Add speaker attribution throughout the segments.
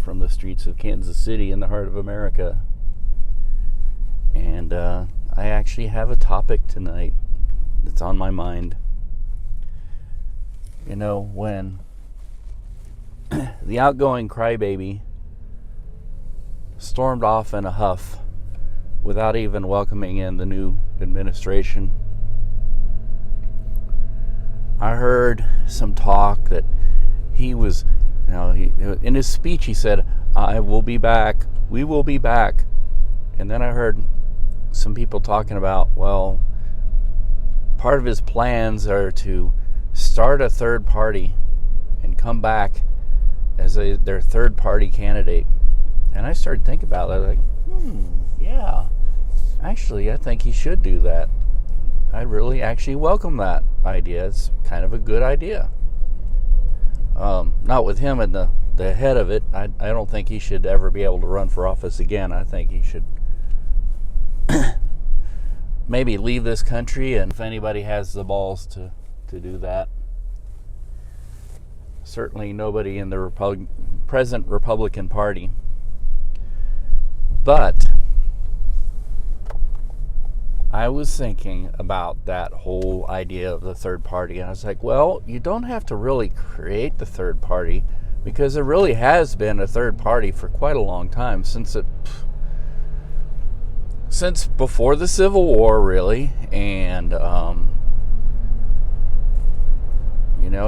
Speaker 1: from the streets of Kansas City in the heart of America. And I actually have a topic tonight that's on my mind. You know, when the outgoing crybaby stormed off in a huff without even welcoming in the new administration, I heard some talk that he was, in his speech he said, "I will be back, we will be back." And then I heard some people talking about, well, part of his plans are to start a third party and come back as their third party candidate. And I started thinking about that, like, yeah, actually, I think he should do that. I really actually welcome that idea. It's kind of a good idea. Not with him at the head of it. I don't think he should ever be able to run for office again. I think he should maybe leave this country, and if anybody has the balls to do that. Certainly nobody in the present Republican Party. But I was thinking about that whole idea of the third party, and I was like, well, you don't have to really create the third party, because there really has been a third party for quite a long time, since before the Civil War, really. And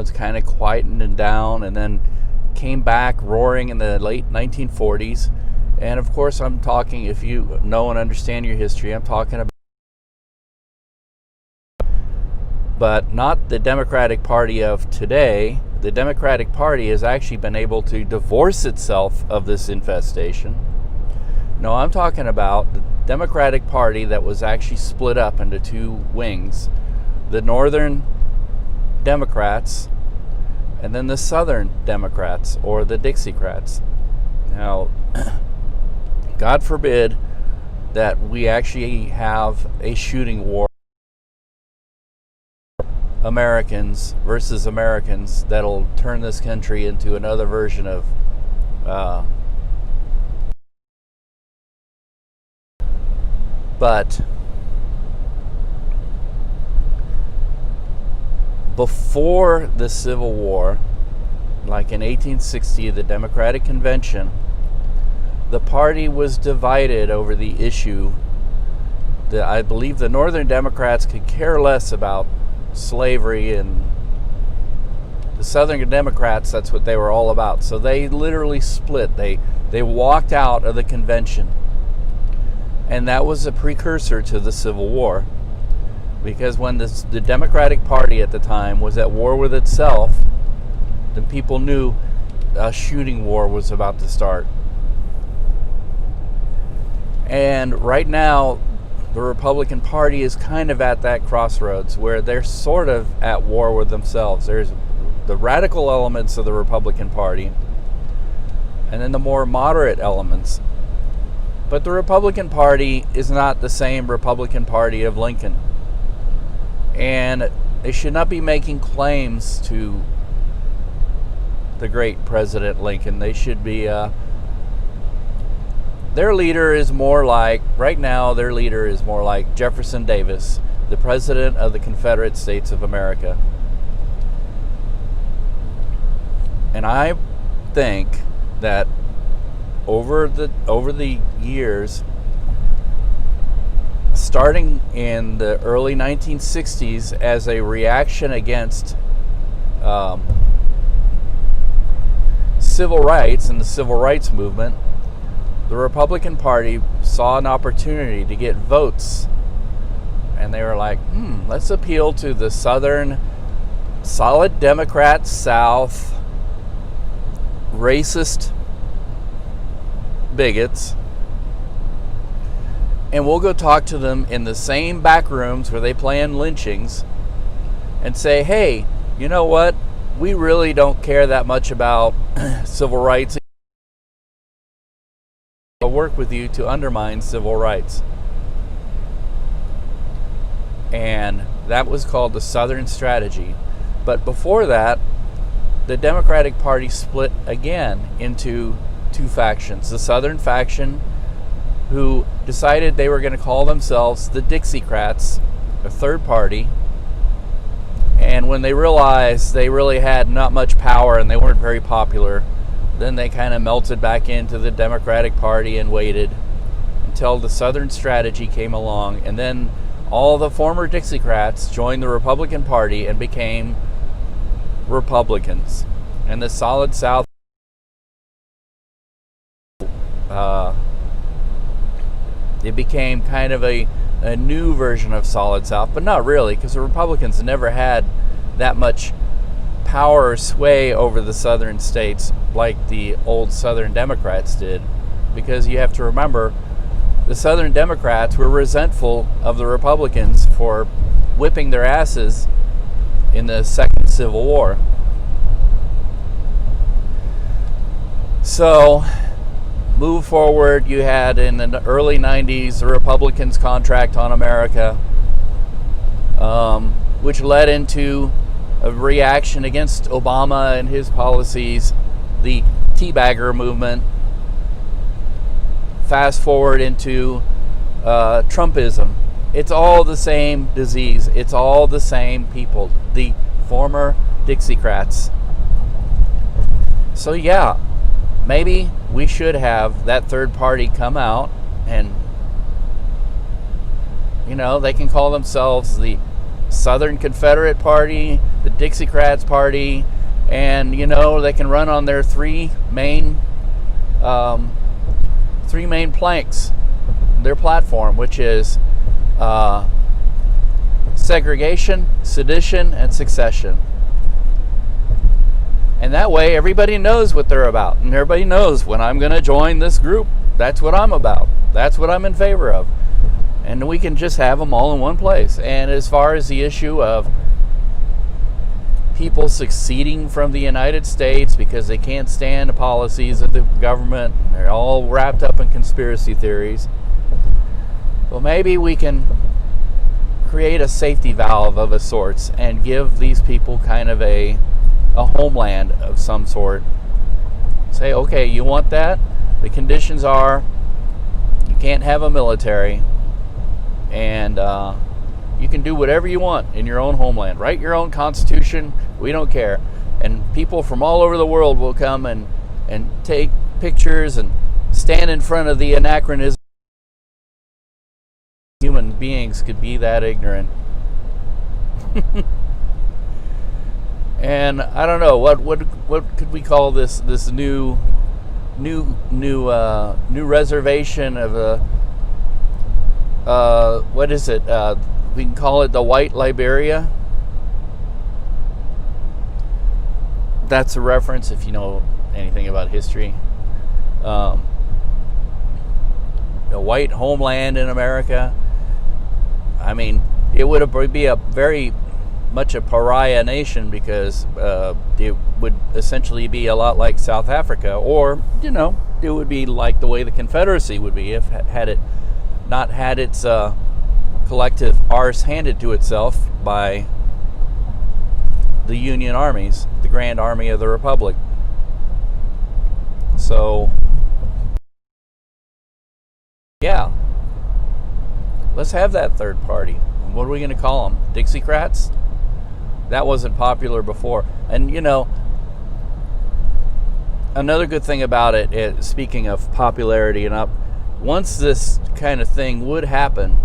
Speaker 1: it's kind of quietened down, and then came back roaring in the late 1940s. And of course, I'm talking, if you know and understand your history, I'm talking about, but not the Democratic Party of today. The Democratic Party has actually been able to divorce itself of this infestation. No, I'm talking about the Democratic Party that was actually split up into two wings. The Northern Democrats and then the Southern Democrats, or the Dixiecrats. Now, God forbid that we actually have a shooting war, Americans versus Americans, that'll turn this country into another version of but before the Civil War, like in 1860, the Democratic Convention, the party was divided over the issue that I believe the Northern Democrats could care less about slavery, and the Southern Democrats, that's what they were all about. So they literally split. They walked out of the convention. And that was a precursor to the Civil War. Because when the Democratic Party at the time was at war with itself, then people knew a shooting war was about to start. And right now, the Republican Party is kind of at that crossroads where they're sort of at war with themselves. There's the radical elements of the Republican Party, and then the more moderate elements. But the Republican Party is not the same Republican Party of Lincoln. And they should not be making claims to the great President Lincoln. They should be, their leader is more like, right now, their leader is more like Jefferson Davis, the President of the Confederate States of America. And I think that over the years, starting in the early 1960s, as a reaction against civil rights and the civil rights movement, the Republican Party saw an opportunity to get votes. And they were like, let's appeal to the Southern, solid Democrat South, racist bigots, and we'll go talk to them in the same back rooms where they plan lynchings and say, hey, you know what? We really don't care that much about civil rights. I'll work with you to undermine civil rights. And that was called the Southern Strategy. But before that, the Democratic Party split again into two factions. The Southern faction, who decided they were going to call themselves the Dixiecrats, a third party. And when they realized they really had not much power and they weren't very popular, then they kind of melted back into the Democratic Party and waited until the Southern strategy came along. And then all the former Dixiecrats joined the Republican Party and became Republicans. And the Solid South it became kind of a new version of Solid South, but not really, because the Republicans never had that much power or sway over the southern states like the old Southern Democrats did. Because you have to remember, the Southern Democrats were resentful of the Republicans for whipping their asses in the Second Civil War. So, move forward, you had in the early 90s the Republicans' contract on America, which led into a reaction against Obama and his policies, the teabagger movement. Fast forward into Trumpism. It's all the same disease. It's all the same people, the former Dixiecrats. So yeah, maybe we should have that third party come out and, they can call themselves the Southern Confederate Party, the Dixiecrats Party, and, they can run on their three main planks, their platform, which is segregation, sedition, and succession. And that way everybody knows what they're about, and everybody knows when I'm going to join this group, that's what I'm about, that's what I'm in favor of. And we can just have them all in one place. And as far as the issue of people seceding from the United States because they can't stand the policies of the government, they're all wrapped up in conspiracy theories, well, maybe we can create a safety valve of a sorts and give these people kind of a homeland of some sort. Say, okay, you want that? The conditions are you can't have a military, and you can do whatever you want in your own homeland. Write your own constitution. We don't care. And people from all over the world will come and take pictures and stand in front of the anachronism. Human beings could be that ignorant. And I don't know what could we call this new reservation of a what is it? We can call it the White Liberia. That's a reference if you know anything about history. A white homeland in America. I mean, it would be a very much a pariah nation because it would essentially be a lot like South Africa, or it would be like the way the Confederacy would be if had it not had its collective arse handed to itself by the Union armies, the Grand Army of the Republic. So yeah, let's have that third party. What are we going to call them? Dixiecrats? That wasn't popular before. And another good thing about it, speaking of popularity and up, once this kind of thing would happen,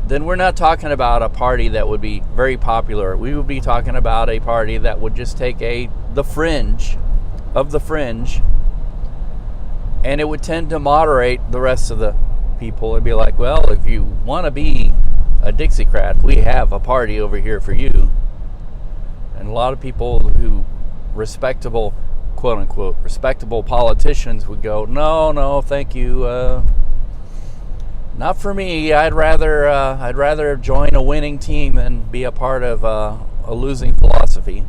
Speaker 1: then we're not talking about a party that would be very popular. We would be talking about a party that would just take the fringe of the fringe, and it would tend to moderate the rest of the people and be like, well, if you want to be a Dixiecrat, we have a party over here for you. And a lot of people who respectable, quote unquote, respectable politicians would go, no, thank you, not for me. I'd rather join a winning team than be a part of a losing philosophy.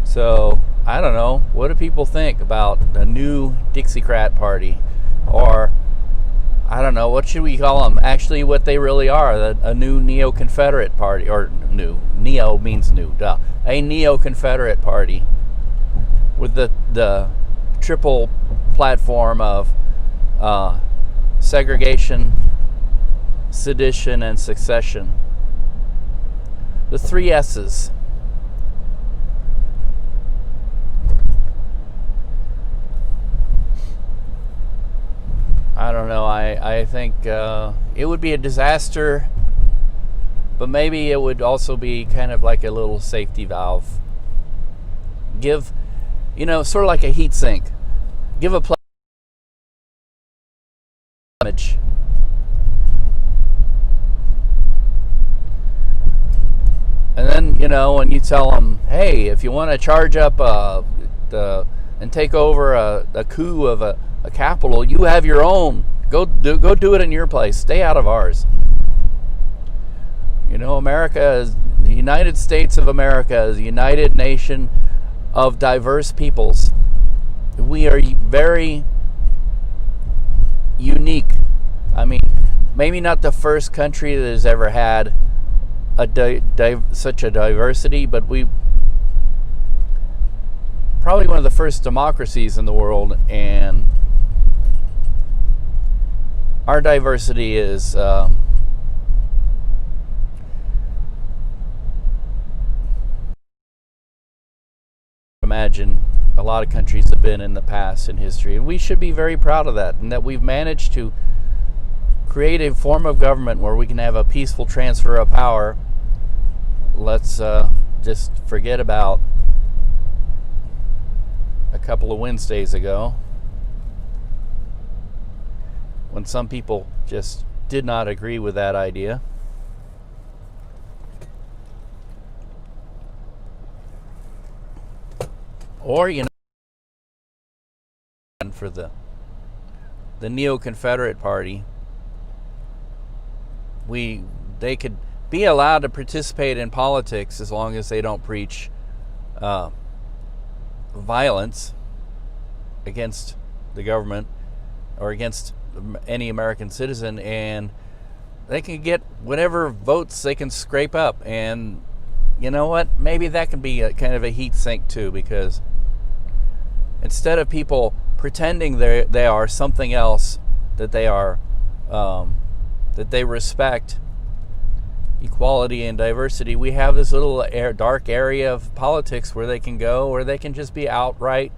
Speaker 1: So I don't know. What do people think about a new Dixiecrat party? Or I don't know, what should we call them? Actually, what they really are, a new neo-Confederate party, or new, neo means new, duh. A neo-Confederate party with the triple platform of segregation, sedition, and succession. The 3 S's. I don't know. I think it would be a disaster, but maybe it would also be kind of like a little safety valve. Give, sort of like a heat sink. Give a image. And then, when you tell them, hey, if you want to charge up and take over a coup of a capital, you have your own. Go do it in your place. Stay out of ours. America is the United States of America is a united nation of diverse peoples. We are very unique. I mean, maybe not the first country that has ever had such a diversity, but we probably one of the first democracies in the world, and our diversity is imagine a lot of countries have been in the past in history, and we should be very proud of that, and that we've managed to create a form of government where we can have a peaceful transfer of power. Let's just forget about a couple of Wednesdays ago when some people just did not agree with that idea. Or, for the Neo-Confederate Party, they could be allowed to participate in politics as long as they don't preach violence against the government or against any American citizen, and they can get whatever votes they can scrape up. And you know what? Maybe that can be kind of a heat sink too, because instead of people pretending they are something else, that they are that they respect equality and diversity, we have this little dark area of politics where they can go, or they can just be outright,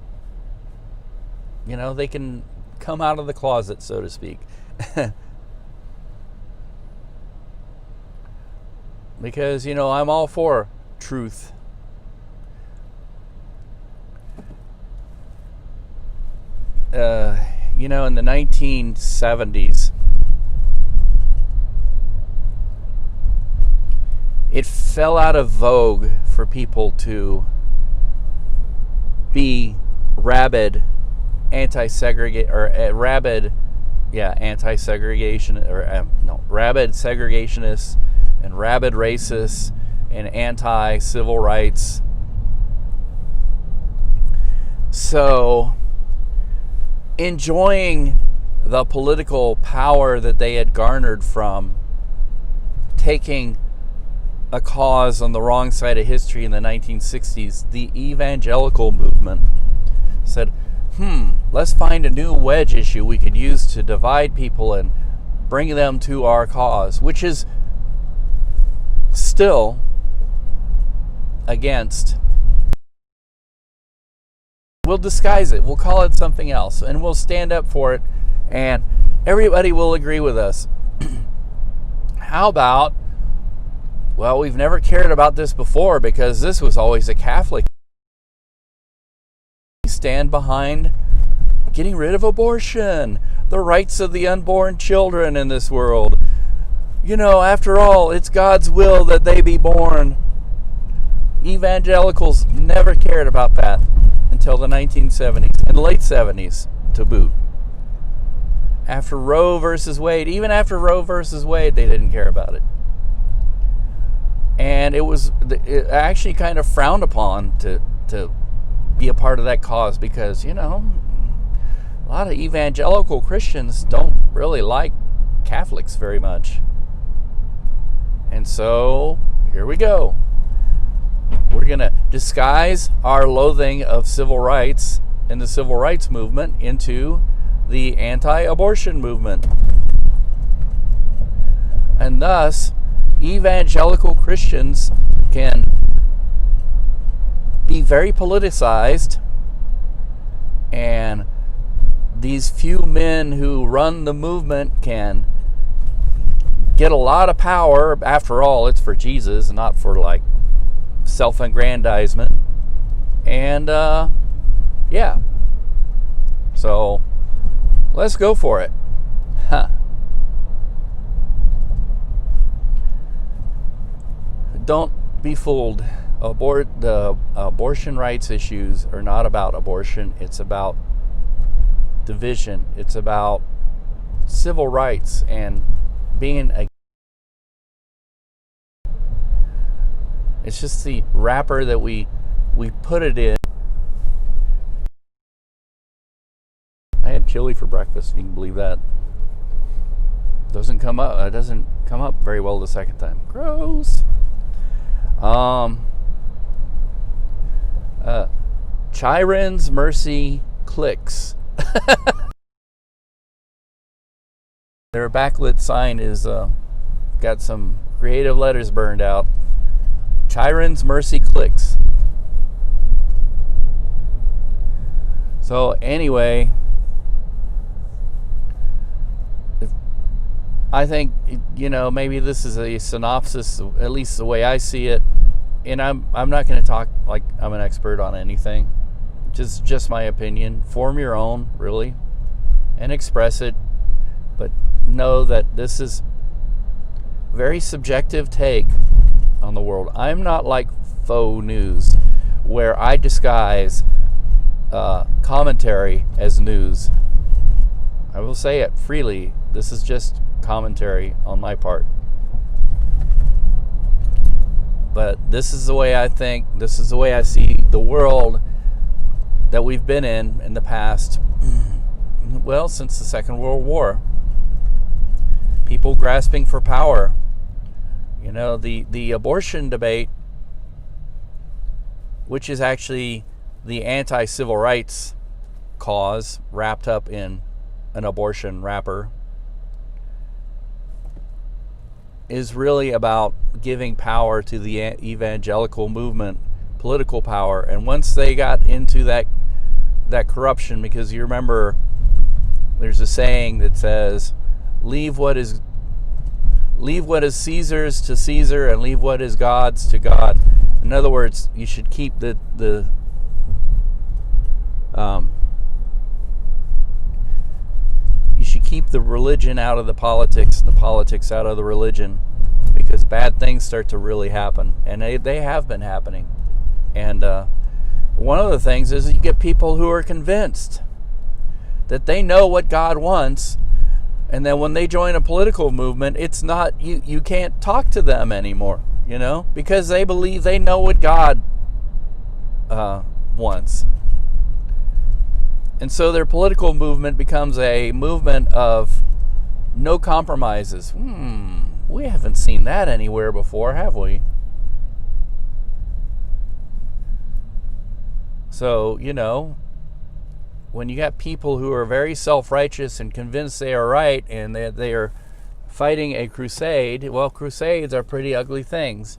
Speaker 1: they can come out of the closet, so to speak. Because, I'm all for truth. In the 1970s, it fell out of vogue for people to be rabid anti-segregation, or rabid segregationists and rabid racists and anti-civil rights. So, enjoying the political power that they had garnered from taking a cause on the wrong side of history in the 1960s, the evangelical movement said, let's find a new wedge issue we could use to divide people and bring them to our cause, which is still against. We'll disguise it. We'll call it something else, and we'll stand up for it, and everybody will agree with us. How about, well, we've never cared about this before because this was always a Catholic. We stand behind getting rid of abortion, the rights of the unborn children in this world. After all, it's God's will that they be born. Evangelicals never cared about that until the 1970s and late 70s to boot. After Roe versus Wade, even after Roe versus Wade, they didn't care about it. And it actually kind of frowned upon to be a part of that cause, because, a lot of evangelical Christians don't really like Catholics very much. And so, here we go. We're going to disguise our loathing of civil rights and the civil rights movement into the anti-abortion movement. And thus, evangelical Christians can be very politicized, and these few men who run the movement can get a lot of power. After all, it's for Jesus, not for like self-aggrandizement. And yeah, so let's go for it. Don't be fooled. The abortion rights issues are not about abortion. It's about division. It's about civil rights and being a... It's just the wrapper that we put it in. I had chili for breakfast, if you can believe that. It doesn't come up very well the second time. Gross. Chiron's Mercy clicks. Their backlit sign is got some creative letters burned out. Chiron's Mercy clicks. So anyway, I think, maybe this is a synopsis, at least the way I see it. And I'm not going to talk like I'm an expert on anything. Just my opinion. Form your own, really, and express it. But know that this is a very subjective take on the world. I'm not like faux news, where I disguise commentary as news. I will say it freely. This is just commentary on my part. But this is the way I think. This is the way I see the world that we've been in the past, well, since the Second World War. People grasping for power. The abortion debate, which is actually the anti-civil rights cause wrapped up in an abortion wrapper, is really about giving power to the evangelical movement, political power. And once they got into that corruption, because you remember there's a saying that says, leave what is Caesar's to Caesar and leave what is God's to God. In other words, you should keep the religion out of the politics and the politics out of the religion, because bad things start to really happen, and they have been happening. And one of the things is that you get people who are convinced that they know what God wants, and then when they join a political movement, it's not, you can't talk to them anymore, because they believe they know what God wants. And so their political movement becomes a movement of no compromises. We haven't seen that anywhere before, have we? So, when you got people who are very self-righteous and convinced they are right, and they are fighting a crusade, well, crusades are pretty ugly things.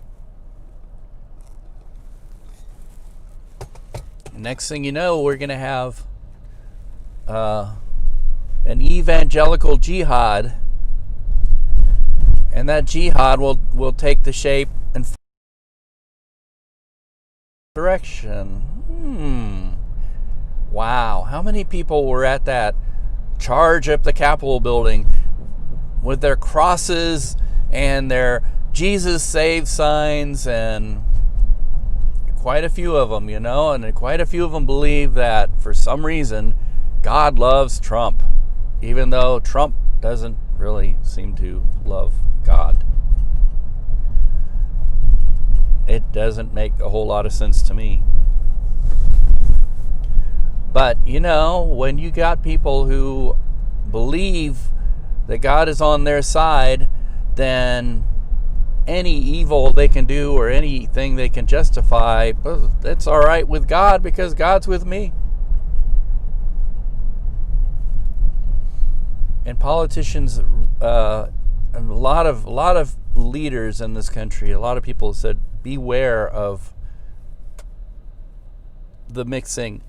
Speaker 1: Next thing you know, we're going to have an evangelical jihad, and that jihad will take the shape and direction. Wow, how many people were at that charge up the Capitol building with their crosses and their Jesus Save signs, and quite a few of them, and quite a few of them believe that for some reason God loves Trump, even though Trump doesn't really seem to love God. It doesn't make a whole lot of sense to me. But, when you got people who believe that God is on their side, then any evil they can do or anything they can justify, it's all right with God because God's with me. And politicians, a lot of leaders in this country, a lot of people said, beware of the mixing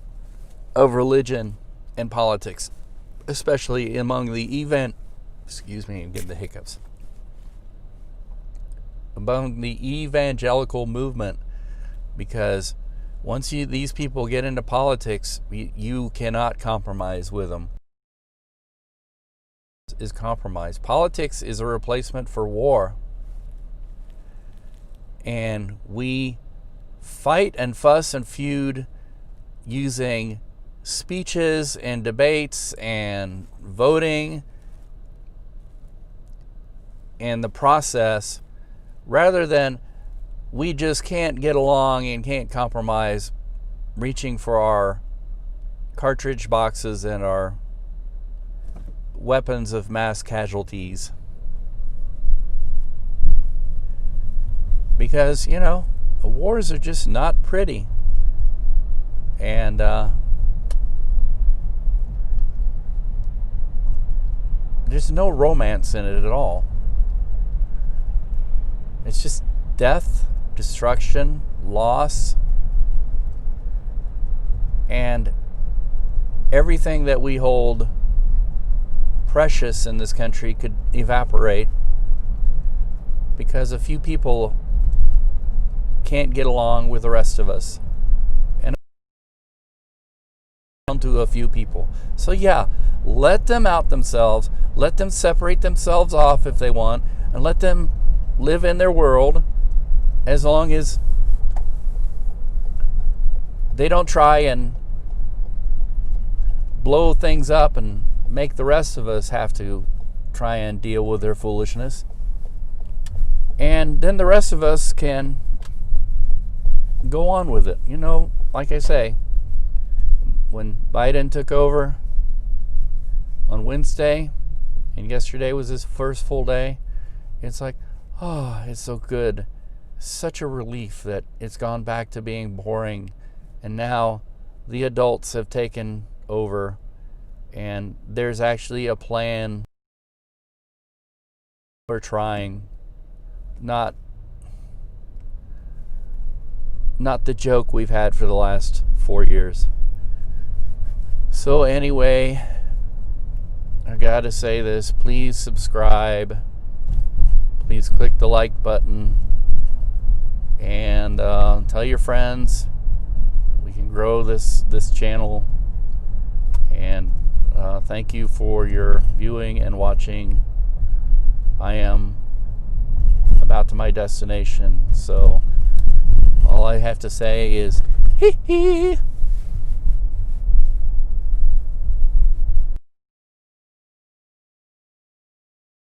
Speaker 1: of religion and politics, especially among the excuse me, I'm getting the hiccups. Among the evangelical movement, because once these people get into politics, you cannot compromise with them. Is compromise. Politics is a replacement for war. And we fight and fuss and feud using speeches and debates and voting and the process, rather than we just can't get along and can't compromise, reaching for our cartridge boxes and our weapons of mass casualties. Because, wars are just not pretty. And there's no romance in it at all. It's just death, destruction, loss, and everything that we hold precious in this country could evaporate because a few people can't get along with the rest of us. And down to a few people. So yeah, let them out themselves, let them separate themselves off if they want, and let them live in their world, as long as they don't try and blow things up and make the rest of us have to try and deal with their foolishness. And then the rest of us can go on with it. Like I say, when Biden took over on Wednesday, and yesterday was his first full day, it's like, oh, it's so good. Such a relief that it's gone back to being boring. And now the adults have taken over. And there's actually a plan. We're trying. Not the joke we've had for the last 4 years. So anyway, I gotta say this. Please subscribe. Please click the like button. And tell your friends. We can grow this channel. And thank you for your viewing and watching. I am about to my destination, so all I have to say is hee hee.